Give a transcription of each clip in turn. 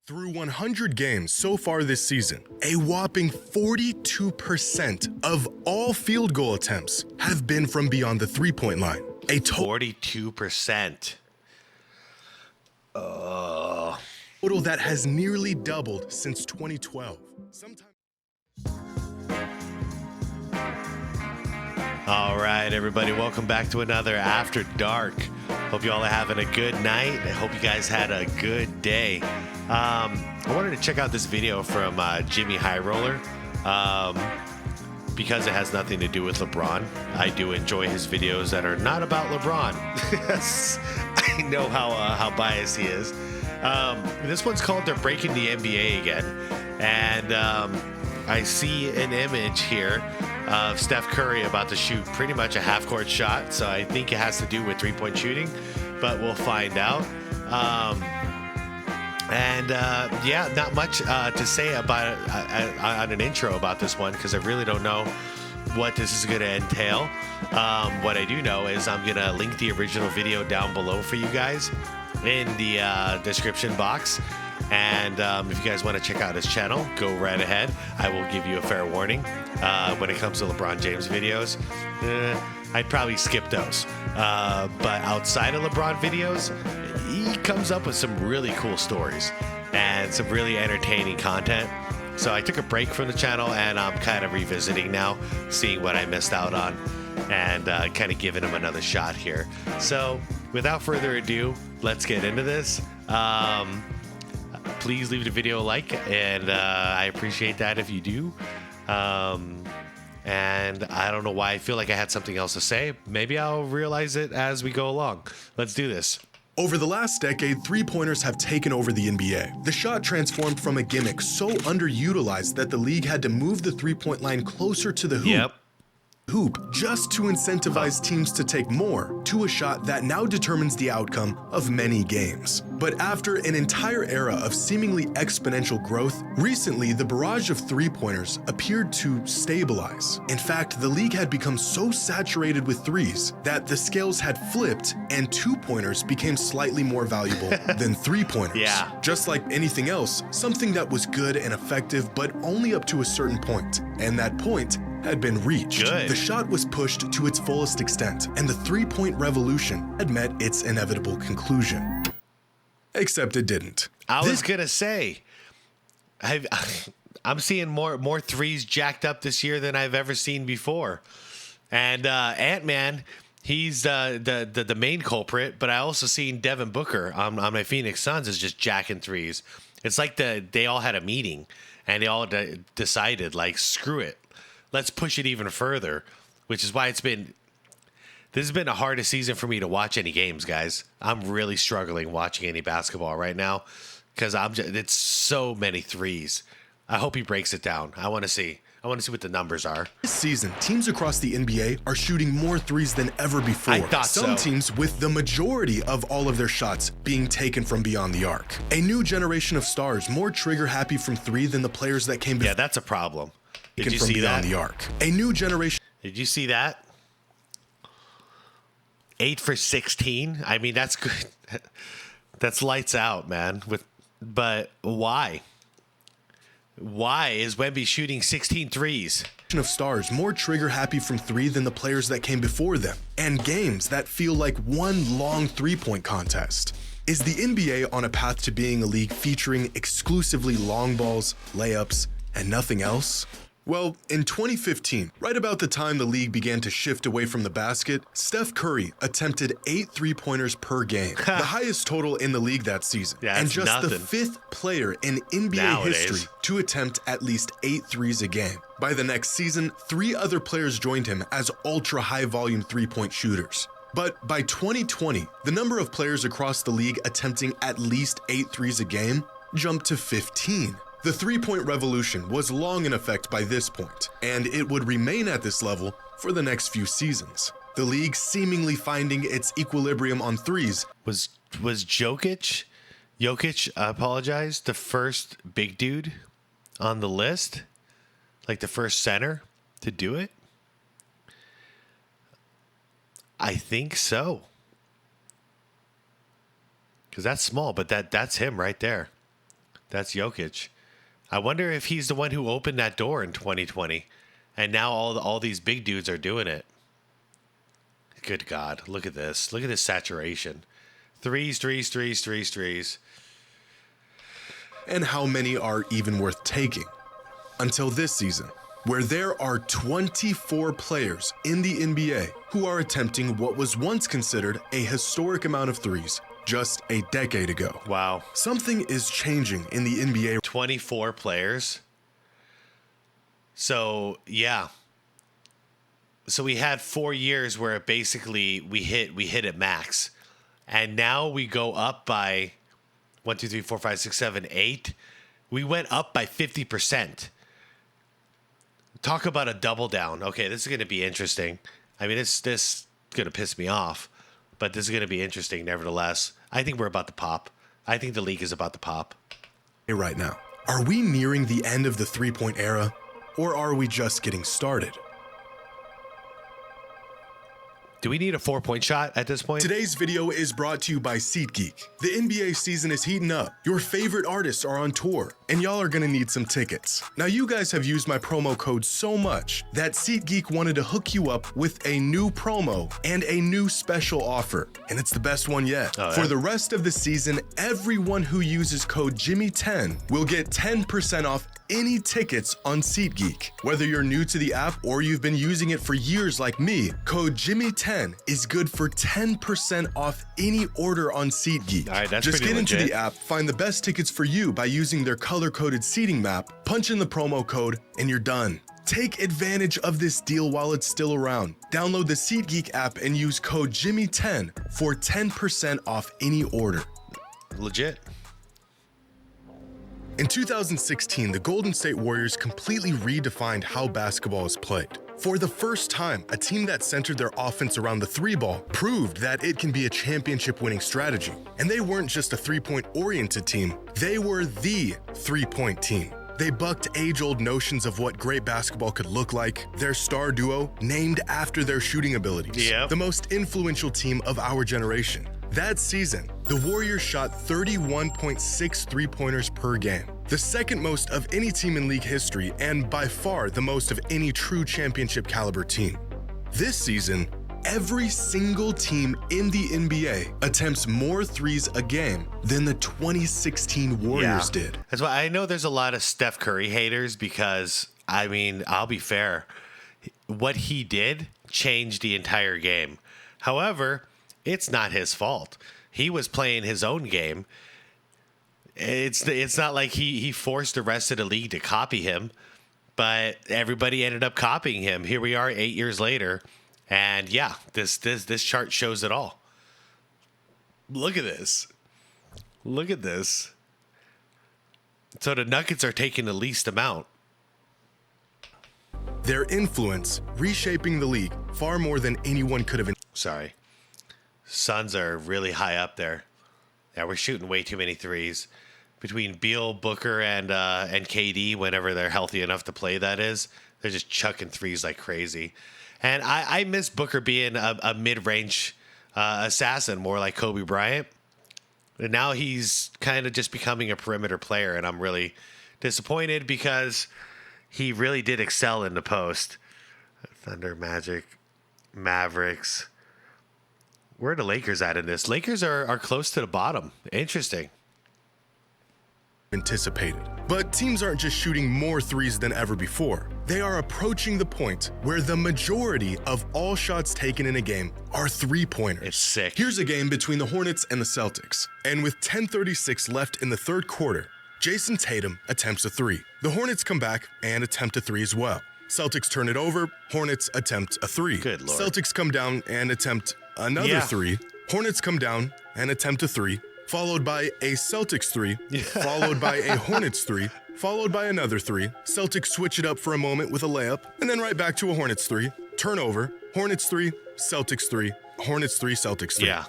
Through 100 games so far this season, a whopping 42% of all field goal attempts have been from beyond the three-point line. A 42%. Total that has nearly doubled since 2012. All right, everybody, welcome back to another After Dark. Hope you all are having a good night. I hope you guys had a good day. I wanted to check out this video from Jimmy High Roller because it has nothing to do with LeBron. I do enjoy his videos that are not about LeBron. I know how biased he is. This one's called "They're Breaking the NBA Again," and I see an image here of Steph Curry about to shoot pretty much a half-court shot. So I think it has to do with three-point shooting, but we'll find out. Yeah, not much to say about on an intro about this one because I really don't know what this is going to entail. What I do know is I'm going to link the original video down below for you guys in the description box. And if you guys want to check out his channel, go right ahead. I will give you a fair warning. When it comes to LeBron James videos, I'd probably skip those. But outside of LeBron videos, he comes up with some really cool stories and some really entertaining content. So I took a break from the channel and I'm kind of revisiting now, seeing what I missed out on and kind of giving him another shot here. So without further ado, let's get into this. Please leave the video a like, and I appreciate that if you do. And I don't know why I feel like I had something else to say. Maybe I'll realize it as we go along. Let's do this. Over the last decade, three-pointers have taken over the NBA. The shot transformed from a gimmick so underutilized that the league had to move the three-point line closer to the hoop just to incentivize teams to take more, to a shot that now determines the outcome of many games. But after an entire era of seemingly exponential growth, recently the barrage of three-pointers appeared to stabilize. In fact, the league had become so saturated with threes that the scales had flipped and two-pointers became slightly more valuable than three-pointers. Yeah. Just like anything else, something that was good and effective, but only up to a certain point. And that point had been reached. Good. The shot was pushed to its fullest extent, and the three-point revolution had met its inevitable conclusion. Except it didn't. I was gonna say, I'm seeing more threes jacked up this year than I've ever seen before. And Ant-Man, he's the main culprit, but I also seen Devin Booker on my Phoenix Suns is just jacking threes. It's like they all had a meeting and they all decided, like, screw it. Let's push it even further, which is why this has been the hardest season for me to watch any games, guys. I'm really struggling watching any basketball right now because it's so many threes. I hope he breaks it down. I want to see what the numbers are. This season, teams across the NBA are shooting more threes than ever before. I thought Some teams with the majority of all of their shots being taken from beyond the arc. A new generation of stars more trigger happy from three than the players that came before. Yeah, that's a problem. Did you from see beyond that? the arc. A new generation. Did you see that? 8 for 16. I mean, that's good. That's lights out, man. But why? Why is Wemby shooting 16 threes? Of stars more trigger happy from three than the players that came before them, and games that feel like one long three-point contest. Is the NBA on a path to being a league featuring exclusively long balls, layups, and nothing else? Well, in 2015, right about the time the league began to shift away from the basket, Steph Curry attempted 8 three-pointers per game, the highest total in the league that season, and just the 5th player in NBA history to attempt at least 8 threes a game. By the next season, 3 other players joined him as ultra-high-volume three-point shooters. But by 2020, the number of players across the league attempting at least 8 threes a game jumped to 15. The three-point revolution was long in effect by this point, and it would remain at this level for the next few seasons. The league seemingly finding its equilibrium on threes. Was Jokic, I apologize, the first big dude on the list? Like the first center to do it? I think so. Because that's small, but that's him right there. That's Jokic. I wonder if he's the one who opened that door in 2020, and now all these big dudes are doing it. Good God, look at this. Look at this saturation. Threes. And how many are even worth taking? Until this season, where there are 24 players in the NBA who are attempting what was once considered a historic amount of threes just a decade ago. Wow. Something is changing in the NBA. 24 players. So, yeah. So we had 4 years where basically we hit at max. And now we go up by 1, 2, 3, 4, 5, 6, 7, 8. We went up by 50%. Talk about a double down. Okay, this is going to be interesting. I mean, this is going to piss me off, but this is going to be interesting nevertheless. I think we're about to pop. I think the league is about to pop. Right now, are we nearing the end of the three-point era, or are we just getting started? Do we need a 4-point shot at this point? Today's video is brought to you by SeatGeek. The NBA season is heating up. Your favorite artists are on tour, and y'all are gonna need some tickets. Now, you guys have used my promo code so much that SeatGeek wanted to hook you up with a new promo and a new special offer, and it's the best one yet. Oh, yeah? For the rest of the season, everyone who uses code Jimmy10 will get 10% off any tickets on SeatGeek. Whether you're new to the app or you've been using it for years like me, code Jimmy10 is good for 10% off any order on SeatGeek. All right, that's Just pretty get into legit. the app, find the best tickets for you by using their color-coded seating map, punch in the promo code, and you're done. Take advantage of this deal while it's still around. Download the SeatGeek app and use code Jimmy10 for 10% off any order. Legit. In 2016, the Golden State Warriors completely redefined how basketball is played. For the first time, a team that centered their offense around the three ball proved that it can be a championship-winning strategy. And they weren't just a three-point oriented team, they were the three-point team. They bucked age-old notions of what great basketball could look like, their star duo named after their shooting abilities. Yep. The most influential team of our generation. That season, the Warriors shot 31.6 three-pointers per game, the second most of any team in league history and by far the most of any true championship caliber team. This season, every single team in the NBA attempts more threes a game than the 2016 Warriors did. That's why I know there's a lot of Steph Curry haters because, I mean, I'll be fair. What he did changed the entire game. However, it's not his fault. He was playing his own game. It's not like he forced the rest of the league to copy him, but everybody ended up copying him. Here we are 8 years later, and yeah, this chart shows it all. Look at this. Look at this. So the Nuggets are taking the least amount. Their influence reshaping the league far more than anyone could have. Sorry. Suns are really high up there. Yeah, we're shooting way too many threes. Between Beal, Booker, and KD, whenever they're healthy enough to play, that is, they're just chucking threes like crazy. And I miss Booker being a mid-range assassin, more like Kobe Bryant. And now he's kind of just becoming a perimeter player, and I'm really disappointed because he really did excel in the post. Thunder, Magic, Mavericks. Where are the Lakers at in this? Lakers are close to the bottom. Interesting. Anticipated. But teams aren't just shooting more threes than ever before. They are approaching the point where the majority of all shots taken in a game are three-pointers. It's sick. Here's a game between the Hornets and the Celtics. And with 10:36 left in the third quarter, Jason Tatum attempts a three. The Hornets come back and attempt a three as well. Celtics turn it over, Hornets attempt a three. Good Lord. Celtics come down and attempt another three. Hornets come down and attempt a three, followed by a Celtics three, followed by a Hornets three, followed by another three. Celtics switch it up for a moment with a layup, and then right back to a Hornets three. Turnover, Hornets three, Celtics three, Hornets three, Celtics three. Yeah.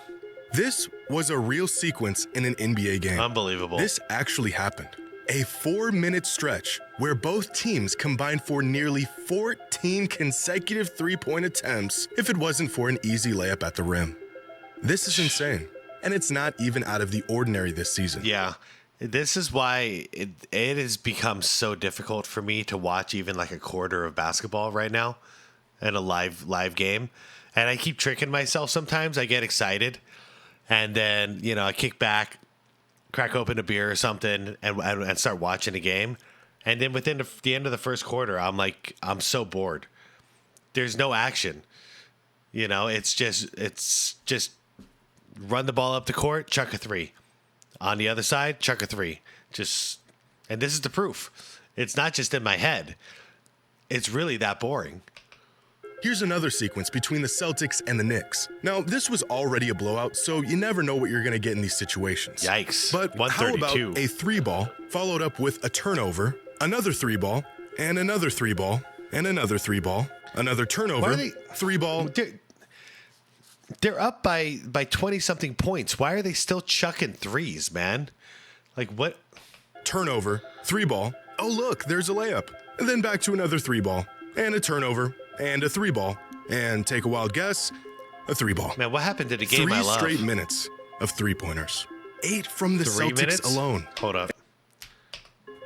This was a real sequence in an NBA game. Unbelievable. This actually happened. A 4-minute stretch where both teams combined for nearly 14 consecutive three-point attempts if it wasn't for an easy layup at the rim. This is insane, and it's not even out of the ordinary this season. Yeah. This is why it has become so difficult for me to watch even like a quarter of basketball right now in a live game. And I keep tricking myself sometimes. I get excited and then, I kick back, crack open a beer or something and start watching a game. And then within the end of the first quarter, I'm so bored. There's no action. It's just run the ball up the court, chuck a three. On the other side, chuck a three. And this is the proof. It's not just in my head. It's really that boring. Here's another sequence between the Celtics and the Knicks. Now, this was already a blowout, so you never know what you're going to get in these situations. Yikes. But how about 132. a three ball followed up with a turnover, another three ball, and another three ball, and another three ball, another turnover, three ball. They're up by 20-something points. Why are they still chucking threes, man? Like, what? Turnover, three ball. Oh, look, there's a layup. And then back to another three ball, and a turnover, and a three ball. And take a wild guess, a three ball. Man, what happened to the game I love? 3 straight minutes of three-pointers. 8 from the 3 Celtics minutes? alone. Hold up.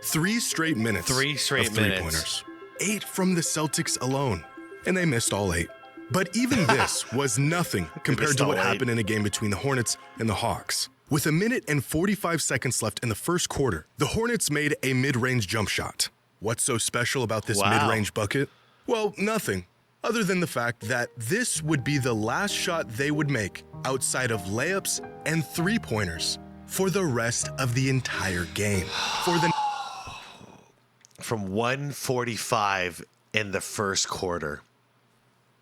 3 straight minutes 3 straight of minutes. three-pointers. 8 from the Celtics alone. And they missed all 8. But even this was nothing compared to what happened in a game between the Hornets and the Hawks. With a minute and 45 seconds left in the first quarter, the Hornets made a mid-range jump shot. What's so special about this mid-range bucket? Well, nothing, other than the fact that this would be the last shot they would make outside of layups and three-pointers for the rest of the entire game. From 1:45 in the first quarter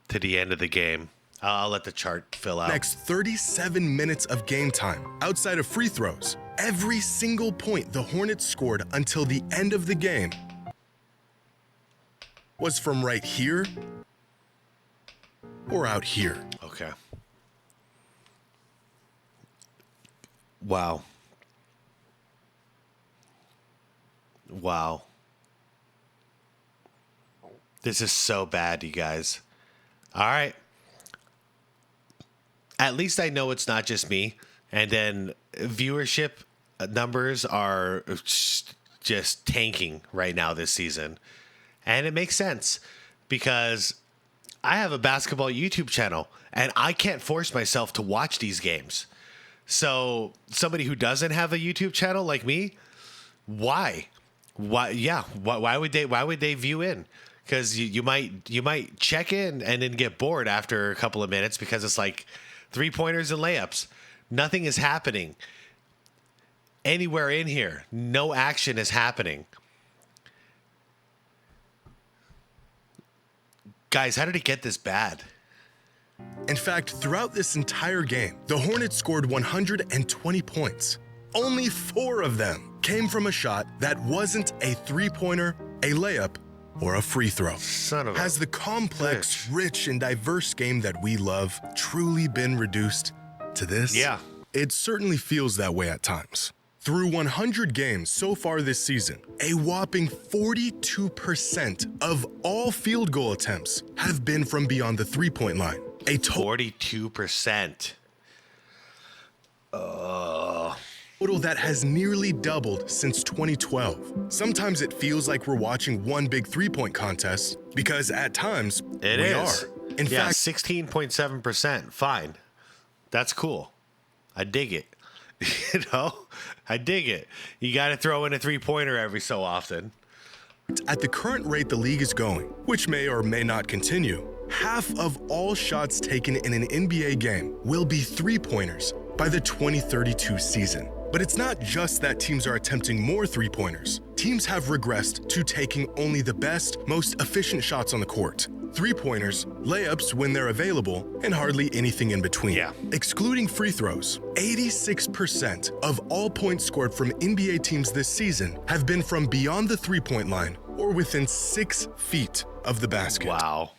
to the end of the game. I'll let the chart fill out. Next 37 minutes of game time, outside of free throws, every single point the Hornets scored until the end of the game was from right here or out here. Okay. Wow. This is so bad, you guys. All right. At least I know it's not just me. And then viewership numbers are just tanking right now this season. And it makes sense because I have a basketball YouTube channel and I can't force myself to watch these games. So somebody who doesn't have a YouTube channel like me, why? Why would they view in? Because you might check in and then get bored after a couple of minutes because it's like three-pointers and layups. Nothing is happening anywhere in here. No action is happening. Guys, how did it get this bad? In fact, throughout this entire game, the Hornets scored 120 points. Only 4 of them came from a shot that wasn't a three-pointer, a layup, or a free throw. Son of a Has the complex, bitch. rich, and diverse game that we love truly been reduced to this? Yeah. It certainly feels that way at times. Through 100 games so far this season, a whopping 42% of all field goal attempts have been from beyond the three-point line. A 42%. total that has nearly doubled since 2012. Sometimes it feels like we're watching one big three-point contest because at times we are. In fact, 16.7%. Fine. That's cool. I dig it. I dig it. You got to throw in a three-pointer every so often. at the current rate the league is going, which may or may not continue, half of all shots taken in an NBA game will be three-pointers by the 2032 season. But it's not just that teams are attempting more three-pointers. Teams have regressed to taking only the best, most efficient shots on the court. Three-pointers, layups when they're available, and hardly anything in between. Yeah. Excluding free throws, 86% of all points scored from NBA teams this season have been from beyond the three-point line or within 6 feet of the basket. Wow.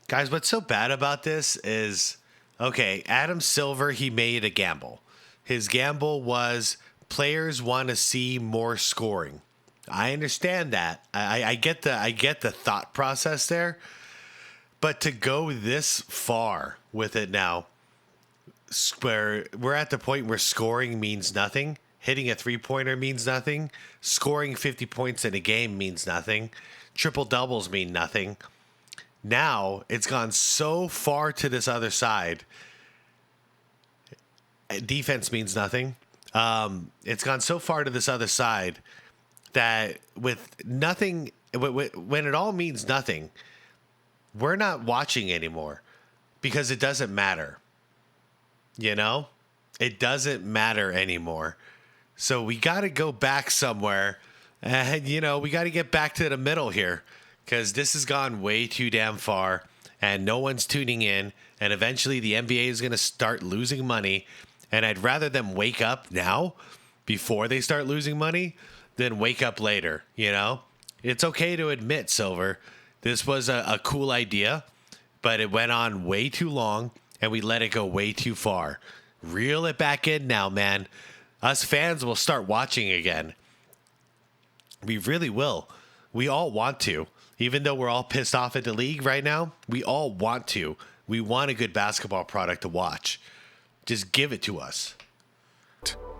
Guys, what's so bad about this is, okay, Adam Silver, he made a gamble. His gamble was players want to see more scoring. I understand that. I get the thought process there. But to go this far with it now, where we're at the point where scoring means nothing. Hitting a 3-pointer means nothing. Scoring 50 points in a game means nothing. Triple doubles mean nothing. Now it's gone so far to this other side. Defense means nothing. It's gone so far to this other side that with nothing, when it all means nothing, we're not watching anymore because it doesn't matter. You know, it doesn't matter anymore. So we got to go back somewhere, and we got to get back to the middle here, because this has gone way too damn far, and no one's tuning in, and eventually the NBA is going to start losing money, and I'd rather them wake up now before they start losing money than wake up later. It's okay to admit, Silver, this was a cool idea, but it went on way too long, and we let it go way too far. Reel it back in now, man. Us fans will start watching again. We really will. We all want to. Even though we're all pissed off at the league right now, we all want to. We want a good basketball product to watch. Just give it to us.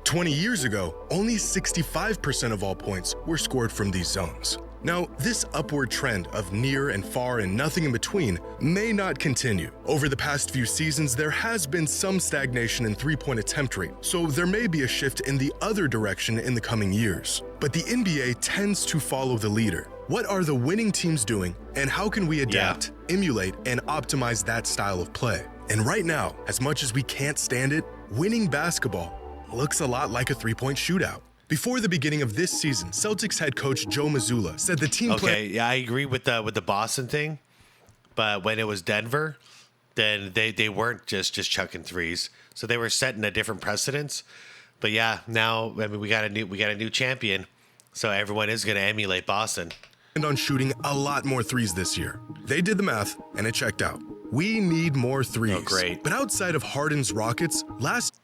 20 years ago, only 65% of all points were scored from these zones. Now, this upward trend of near and far and nothing in between may not continue. Over the past few seasons, there has been some stagnation in three-point attempt rate, so there may be a shift in the other direction in the coming years. But the NBA tends to follow the leader. What are the winning teams doing, and how can we adapt, emulate, and optimize that style of play? And right now, as much as we can't stand it, winning basketball looks a lot like a three-point shootout. Before the beginning of this season, Celtics head coach Joe Mazzulla said the team I agree with the Boston thing, but when it was Denver, then they weren't just chucking threes, so they were setting a different precedence. But yeah, now we got a new champion, so everyone is going to emulate Boston. And on shooting a lot more threes this year. They did the math, and it checked out. We need more threes. Oh, great. But outside of Harden's Rockets, last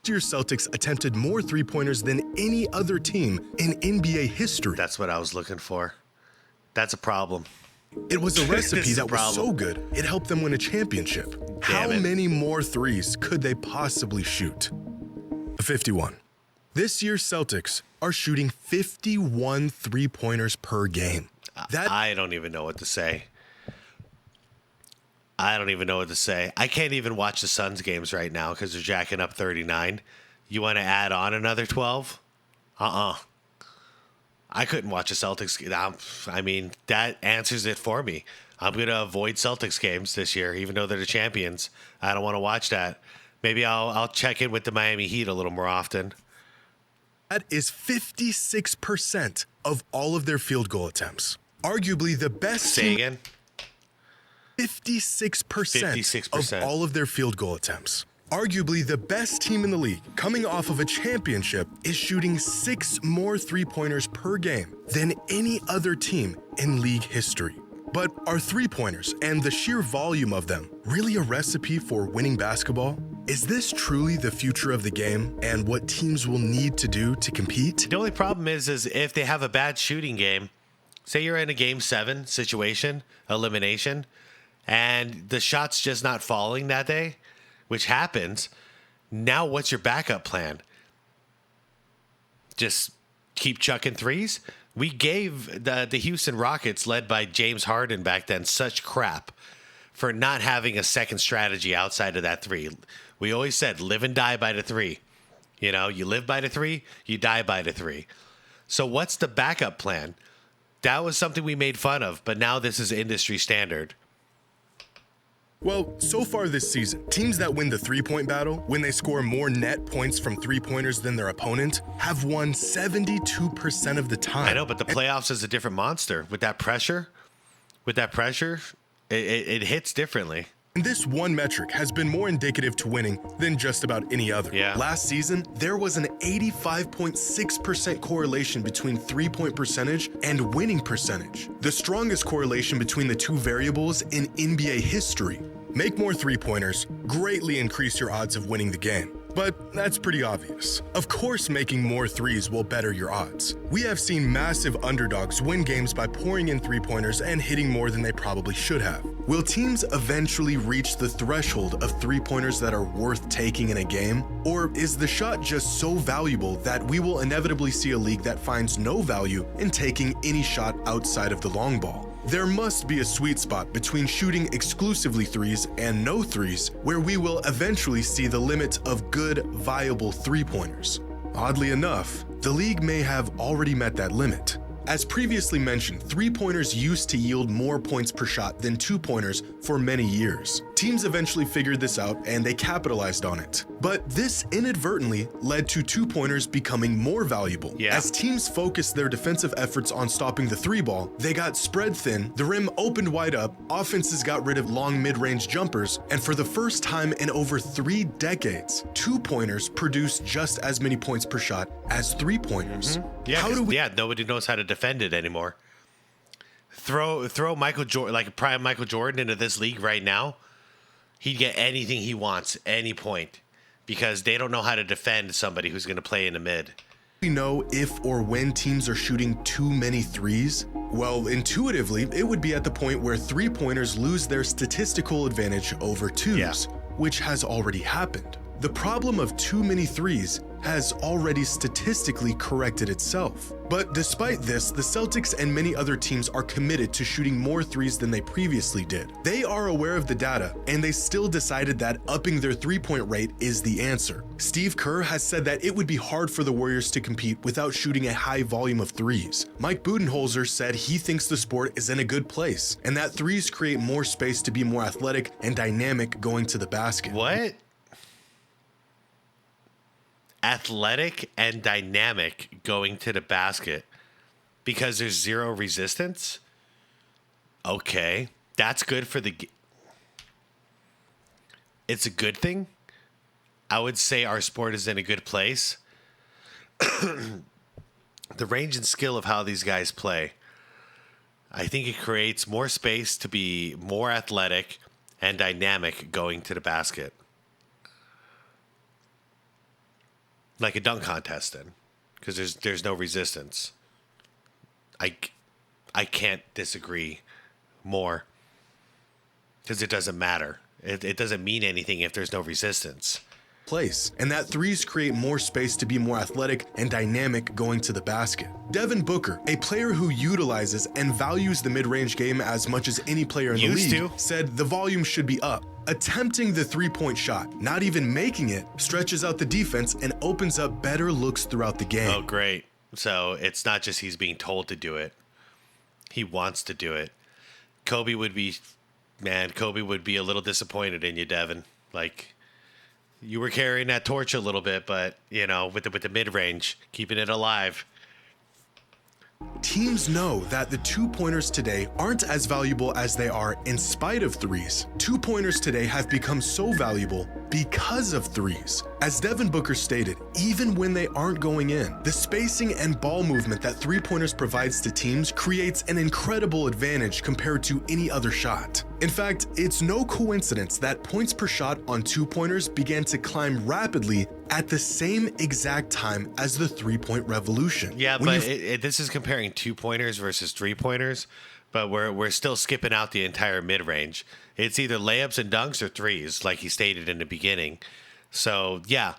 year Celtics attempted more three-pointers than any other team in NBA history. That's what I was looking for. That's a problem. It was a recipe that was so good, it helped them win a championship. How many more threes could they possibly shoot? 51. This year's Celtics are shooting 51 three-pointers per game. I don't even know what to say. I can't even watch the Suns games right now because they're jacking up 39. You want to add on another 12? I couldn't watch a Celtics game. I mean, that answers it for me. I'm going to avoid Celtics games this year, even though they're the champions. I don't want to watch that. Maybe I'll check in with the Miami Heat a little more often. That is 56% of all of their field goal attempts. Arguably the best Say again? 56% of all of their field goal attempts. Arguably the best team in the league, coming off of a championship, is shooting 6 more three-pointers per game than any other team in league history. But are three-pointers and the sheer volume of them really a recipe for winning basketball? Is this truly the future of the game and what teams will need to do to compete? The only problem is if they have a bad shooting game, say you're in a Game 7 situation, elimination, and the shot's just not falling that day, which happens, now what's your backup plan? Just keep chucking threes? We gave the Houston Rockets, led by James Harden back then, such crap for not having a second strategy outside of that three. We always said live and die by the three. You live by the three, you die by the three. So what's the backup plan? That was something we made fun of, but now this is industry standard. Well, so far this season, teams that win the three-point battle, when they score more net points from three-pointers than their opponent, have won 72% of the time. I know, but the playoffs is a different monster. With that pressure, it hits differently. And this one metric has been more indicative to winning than just about any other. Yeah. Last season, there was an 85.6% correlation between three-point percentage and winning percentage, the strongest correlation between the two variables in NBA history. Make more three-pointers, greatly increase your odds of winning the game. But that's pretty obvious. Of course, making more threes will better your odds. We have seen massive underdogs win games by pouring in three-pointers and hitting more than they probably should have. Will teams eventually reach the threshold of three-pointers that are worth taking in a game? Or is the shot just so valuable that we will inevitably see a league that finds no value in taking any shot outside of the long ball? There must be a sweet spot between shooting exclusively threes and no threes, where we will eventually see the limit of good, viable three-pointers. Oddly enough, the league may have already met that limit. As previously mentioned, three-pointers used to yield more points per shot than two-pointers for many years. Teams eventually figured this out and they capitalized on it. But this inadvertently led to two-pointers becoming more valuable. As teams focused their defensive efforts on stopping the three ball, they got spread thin, the rim opened wide up, offenses got rid of long mid-range jumpers, and for the first time in over 3 decades, two-pointers produced just as many points per shot as three-pointers. Nobody knows how to defend it anymore. Throw Michael Jordan, like prime Michael Jordan, into this league right now, he'd get anything he wants, any point, because they don't know how to defend somebody who's going to play in the mid. We know if or when teams are shooting too many threes? Well, intuitively, it would be at the point where three-pointers lose their statistical advantage over twos, which has already happened. The problem of too many threes has already statistically corrected itself. But despite this, the Celtics and many other teams are committed to shooting more threes than they previously did. They are aware of the data, and they still decided that upping their three-point rate is the answer. Steve Kerr has said that it would be hard for the Warriors to compete without shooting a high volume of threes. Mike Budenholzer said he thinks the sport is in a good place, and that threes create more space to be more athletic and dynamic going to the basket. What? Athletic and dynamic going to the basket because there's zero resistance? Okay, that's good for the... It's a good thing. I would say our sport is in a good place. The range and skill of how these guys play, I think it creates more space to be more athletic and dynamic going to the basket. Like a dunk contest, then, because there's no resistance. I can't disagree more, because it doesn't matter. It doesn't mean anything if there's no resistance. And that threes create more space to be more athletic and dynamic going to the basket. Devin Booker, a player who utilizes and values the mid-range game as much as any player in the league, said the volume should be up. Attempting the three-point shot, not even making it, stretches out the defense and opens up better looks throughout the game. Oh, great. So it's not just he's being told to do it. He wants to do it. Kobe would be a little disappointed in you, Devin. Like, you were carrying that torch a little bit, but, with the mid-range, keeping it alive. Teams know that the two-pointers today aren't as valuable as they are in spite of threes. Two-pointers today have become so valuable because of threes. As Devin Booker stated, even when they aren't going in, the spacing and ball movement that three-pointers provides to teams creates an incredible advantage compared to any other shot. In fact, it's no coincidence that points per shot on two-pointers began to climb rapidly at the same exact time as the three-point revolution. Yeah, but this is comparing two-pointers versus three-pointers, but we're still skipping out the entire mid-range. It's either layups and dunks or threes, like he stated in the beginning. So, yeah,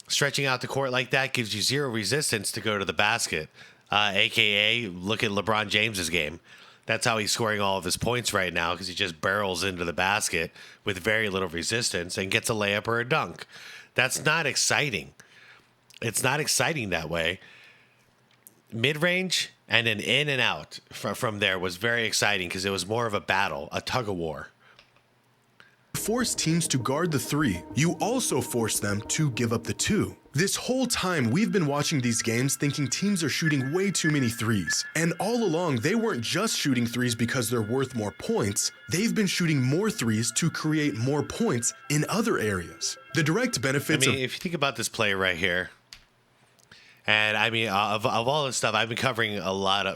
stretching out the court like that gives you zero resistance to go to the basket, a.k.a. look at LeBron James's game. That's how he's scoring all of his points right now, because he just barrels into the basket with very little resistance and gets a layup or a dunk. That's not exciting. It's not exciting that way. Mid-range and then in and out from there was very exciting because it was more of a battle, a tug-of-war. Force teams to guard the three, you also force them to give up the two. This whole time, we've been watching these games thinking teams are shooting way too many threes. And all along, they weren't just shooting threes because they're worth more points. They've been shooting more threes to create more points in other areas. The direct benefits if you think about this play right here, and of all this stuff, I've been covering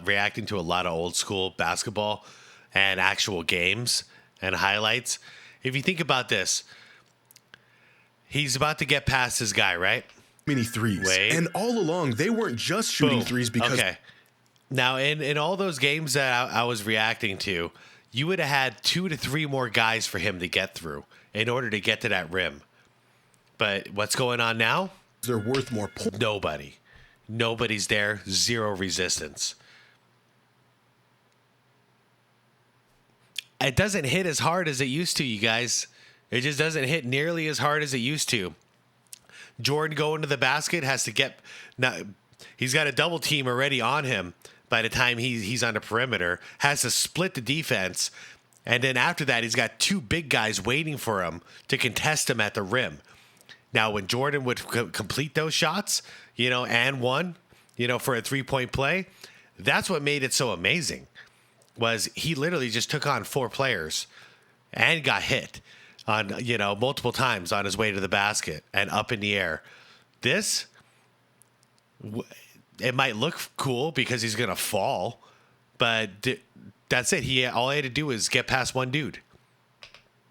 reacting to a lot of old school basketball and actual games and highlights. If you think about this, He's about to get past his guy, right? many threes. Wait. And all along, they weren't just shooting Boom. threes because Okay. Now, in all those games that I was reacting to, you would have had 2 to 3 more guys for him to get through in order to get to that rim. But what's going on now? they're worth more points. Nobody. Nobody's there. Zero resistance. It doesn't hit as hard as it used to, you guys. It just doesn't hit nearly as hard as it used to. Jordan going to the basket has to get... Now, he's got a double team already on him by the time he's on the perimeter. Has to split the defense. And then after that, he's got 2 big guys waiting for him to contest him at the rim. Now, when Jordan would complete those shots, and one, for a 3-point play, that's what made it so amazing. Was he literally just took on 4 players and got hit on, multiple times on his way to the basket and up in the air. This, it might look cool because he's going to fall, but that's it. All he had to do is get past one dude.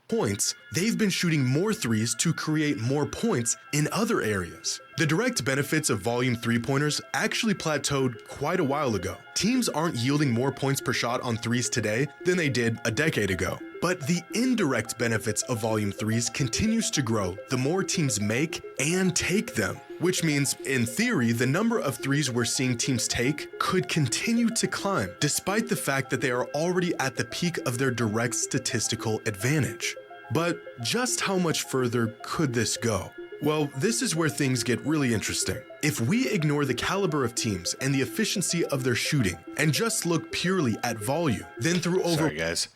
Points, they've been shooting more threes to create more points in other areas. The direct benefits of volume three-pointers actually plateaued quite a while ago. Teams aren't yielding more points per shot on threes today than they did a decade ago. But the indirect benefits of volume threes continues to grow the more teams make and take them, which means, in theory, the number of threes we're seeing teams take could continue to climb, despite the fact that they are already at the peak of their direct statistical advantage. But just how much further could this go? Well, this is where things get really interesting. If we ignore the caliber of teams and the efficiency of their shooting and just look purely at volume, then through over... Sorry, guys.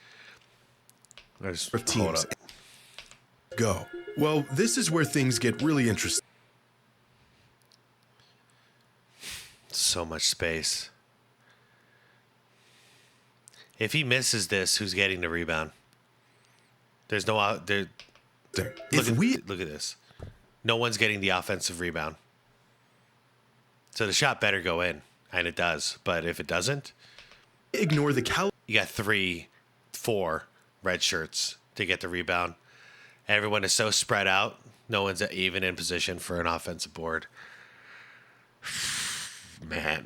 of teams go. Well, this is where things get really interesting. So much space. If he misses this, who's getting the rebound? There's no out there. Look at this. No one's getting the offensive rebound. So the shot better go in, and it does. But if it doesn't, ignore the you got 3, 4 red shirts to get the rebound. Everyone is so spread out. No one's even in position for an offensive board. Man.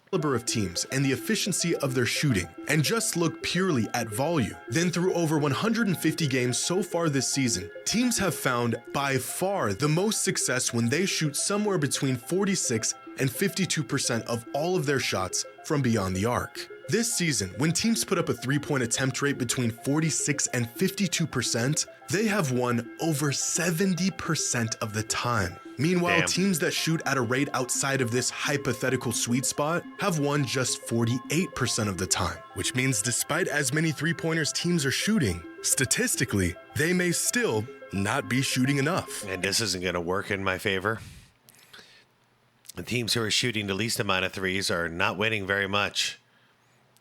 Caliber of teams and the efficiency of their shooting and just look purely at volume. Then through over 150 games so far this season, teams have found by far the most success when they shoot somewhere between 46 and 52% of all of their shots from beyond the arc. This season, when teams put up a three-point attempt rate between 46 and 52%, they have won over 70% of the time. Meanwhile, teams that shoot at a rate outside of this hypothetical sweet spot have won just 48% of the time, which means despite as many three-pointers teams are shooting, statistically, they may still not be shooting enough. And this isn't going to work in my favor. The teams who are shooting the least amount of threes are not winning very much.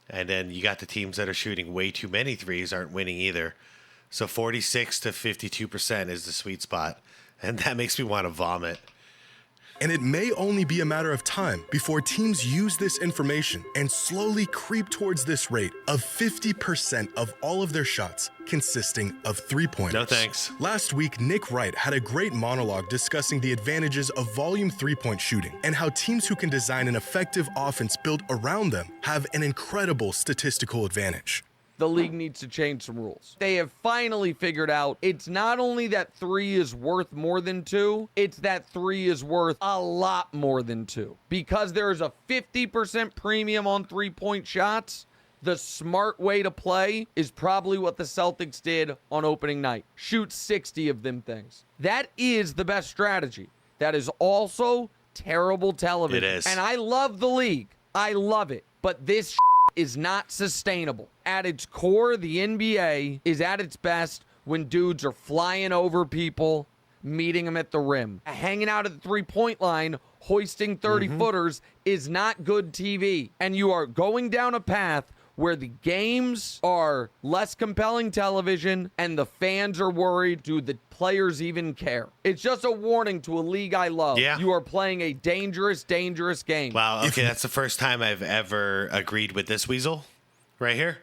And then you got the teams that are shooting way too many threes aren't winning either. So 46 to 52% is the sweet spot. And that makes me want to vomit. And it may only be a matter of time before teams use this information and slowly creep towards this rate of 50% of all of their shots consisting of three-pointers. No thanks. Last week, Nick Wright had a great monologue discussing the advantages of volume three-point shooting and how teams who can design an effective offense built around them have an incredible statistical advantage. The league needs to change some rules. They have finally figured out it's not only that 3 is worth more than 2, it's that 3 is worth a lot more than 2. Because there is a 50% premium on three-point shots, the smart way to play is probably what the Celtics did on opening night. Shoot 60 of them things. That is the best strategy. That is also terrible television. It is. And I love the league. I love it. But this is not sustainable. At its core, the NBA is at its best when dudes are flying over people, meeting them at the rim. Hanging out at the three-point line, hoisting 30-footers is not good TV. And you are going down a path where the games are less compelling television and the fans are worried, do the players even care? It's just a warning to a league I love. Yeah. You are playing a dangerous, dangerous game. Wow, okay, that's the first time I've ever agreed with this weasel right here.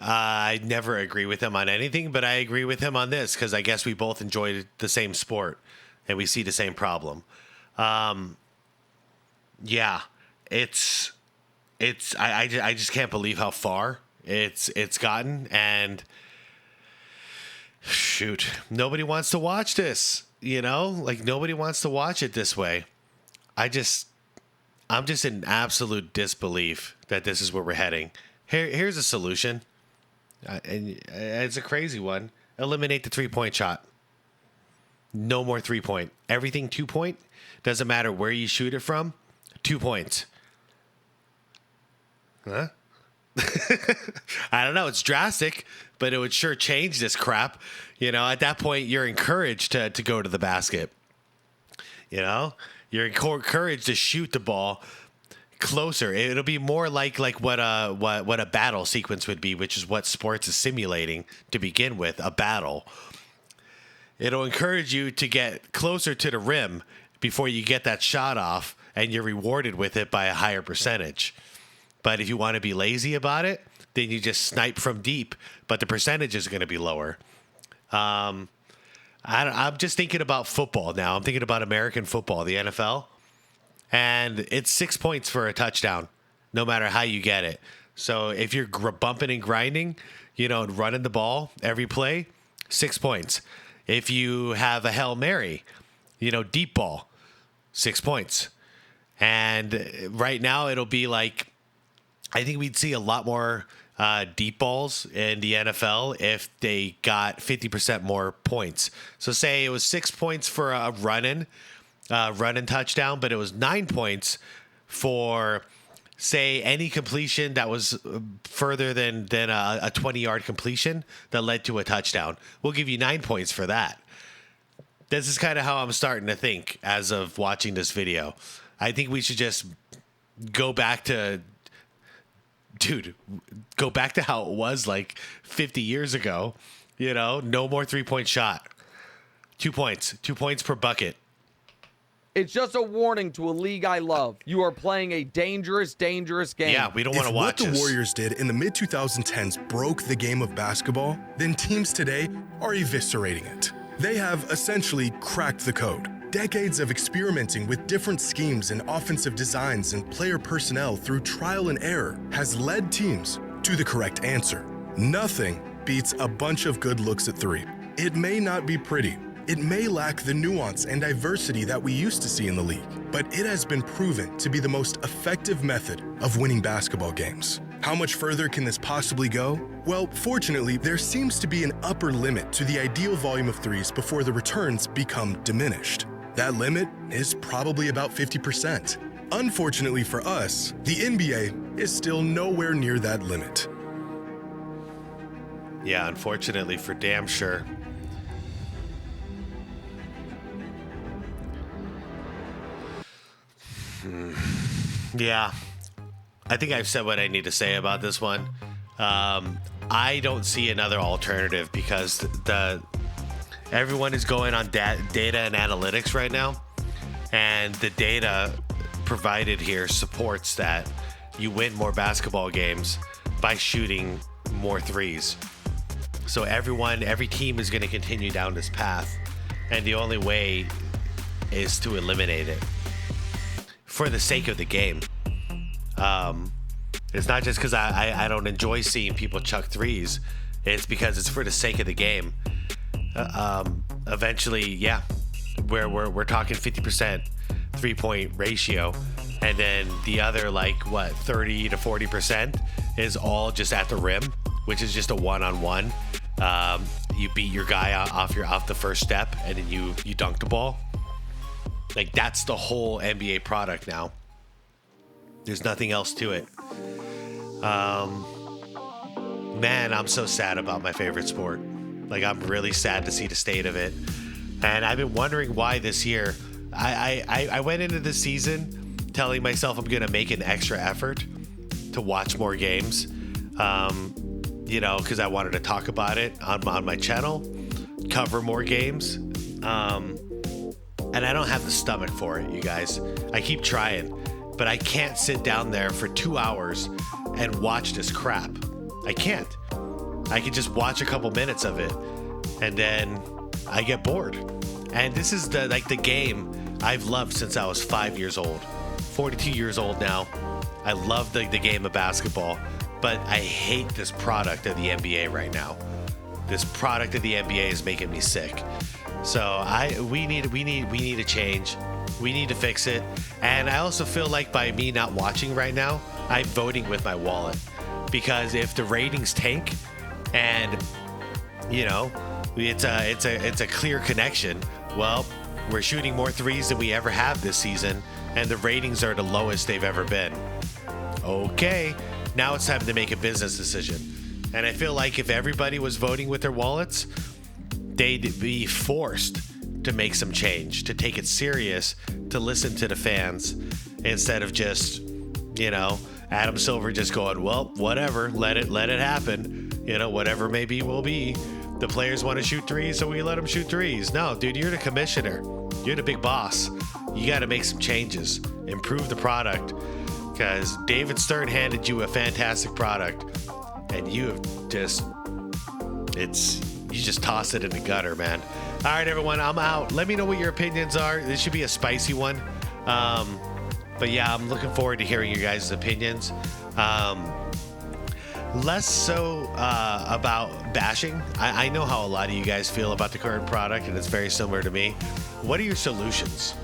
I never agree with him on anything, but I agree with him on this because I guess we both enjoy the same sport. and we see the same problem. Yeah, it's I just can't believe how far it's gotten, and shoot, nobody wants to watch this. Like nobody wants to watch it this way. I'm just in absolute disbelief that this is where we're heading. Here's a solution, and it's a crazy one. Eliminate the 3-point shot. No more 3-point. Everything 2-point. Doesn't matter where you shoot it from. 2 points. Huh? I don't know. It's drastic, but it would sure change this crap. At that point, you're encouraged to go to the basket. You're encouraged to shoot the ball closer. It'll be more like what a battle sequence would be, which is what sports is simulating to begin with, a battle. It'll encourage you to get closer to the rim before you get that shot off, and you're rewarded with it by a higher percentage. But if you want to be lazy about it, then you just snipe from deep, but the percentage is going to be lower. I'm just thinking about football now. I'm thinking about American football, the NFL. And it's 6 points for a touchdown, no matter how you get it. So if you're bumping and grinding, and running the ball every play, 6 points. If you have a Hail Mary, deep ball, 6 points. And right now it'll be like, I think we'd see a lot more deep balls in the NFL if they got 50% more points. So say it was 6 points for a run-in touchdown, but it was 9 points for, say, any completion that was further than a 20-yard completion that led to a touchdown. We'll give you 9 points for that. This is kind of how I'm starting to think as of watching this video. I think we should just go back to how it was like 50 years ago. No more 3-point shot. 2 points. 2 points per bucket. It's just a warning to a league I love. You are playing a dangerous, dangerous game. Yeah, we don't want to watch this. What the Warriors did in the mid-2010s broke the game of basketball, then teams today are eviscerating it. They have essentially cracked the code. Decades of experimenting with different schemes and offensive designs and player personnel through trial and error has led teams to the correct answer. Nothing beats a bunch of good looks at three. It may not be pretty. It may lack the nuance and diversity that we used to see in the league, but it has been proven to be the most effective method of winning basketball games. How much further can this possibly go? Well, fortunately, there seems to be an upper limit to the ideal volume of threes before the returns become diminished. That limit is probably about 50%. Unfortunately for us, the NBA is still nowhere near that limit. Yeah, unfortunately for damn sure. Yeah, I think I've said what I need to say about this one. I don't see another alternative because everyone is going on data and analytics right now, and the data provided here supports that you win more basketball games by shooting more threes. So every team is going to continue down this path, and the only way is to eliminate it for the sake of the game. It's not just because I don't enjoy seeing people chuck threes. It's because it's for the sake of the game. Eventually, yeah, we're talking 50% 3-point ratio, and then the other 30 to 40% is all just at the rim, which is just a one-on-one. You beat your guy off the first step, and then you dunk the ball. Like, that's the whole NBA product now. There's nothing else to it. Man, I'm so sad about my favorite sport. Like, I'm really sad to see the state of it. And I've been wondering why this year. I went into the season telling myself I'm going to make an extra effort to watch more games. Because I wanted to talk about it on my channel, cover more games. And I don't have the stomach for it, you guys. I keep trying, but I can't sit down there for 2 hours and watch this crap. I can't. I can just watch a couple minutes of it, and then I get bored. And this is the game I've loved since I was 5 years old. 42 years old now. I love the game of basketball, but I hate this product of the NBA right now. This product of the NBA is making me sick. So we need a change. We need to fix it. And I also feel like by me not watching right now, I'm voting with my wallet. Because if the ratings tank and it's a clear connection, well, we're shooting more threes than we ever have this season, and the ratings are the lowest they've ever been. Okay, now it's time to make a business decision. And I feel like if everybody was voting with their wallets, they'd be forced to make some change, to take it serious, to listen to the fans, instead of just, Adam Silver just going, well, whatever, let it happen. Whatever may be will be. The players want to shoot threes, so we let them shoot threes. No, dude, you're the commissioner. You're the big boss. You got to make some changes, improve the product, because David Stern handed you a fantastic product, and you just toss it in the gutter, man. All right, everyone, I'm out. Let me know what your opinions are. This should be a spicy one. But yeah, I'm looking forward to hearing your guys' opinions. Less so about bashing. I know how a lot of you guys feel about the current product, and it's very similar to me. What are your solutions?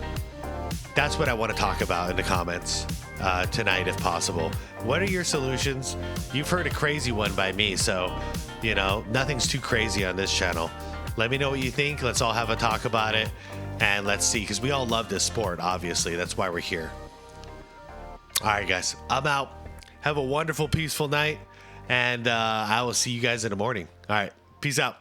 That's what I want to talk about in the comments tonight, if possible. What are your solutions? You've heard a crazy one by me, so, nothing's too crazy on this channel. Let me know what you think. Let's all have a talk about it, and let's see, because we all love this sport, obviously. That's why we're here. All right, guys, I'm out. Have a wonderful, peaceful night. And I will see you guys in the morning. All right. Peace out.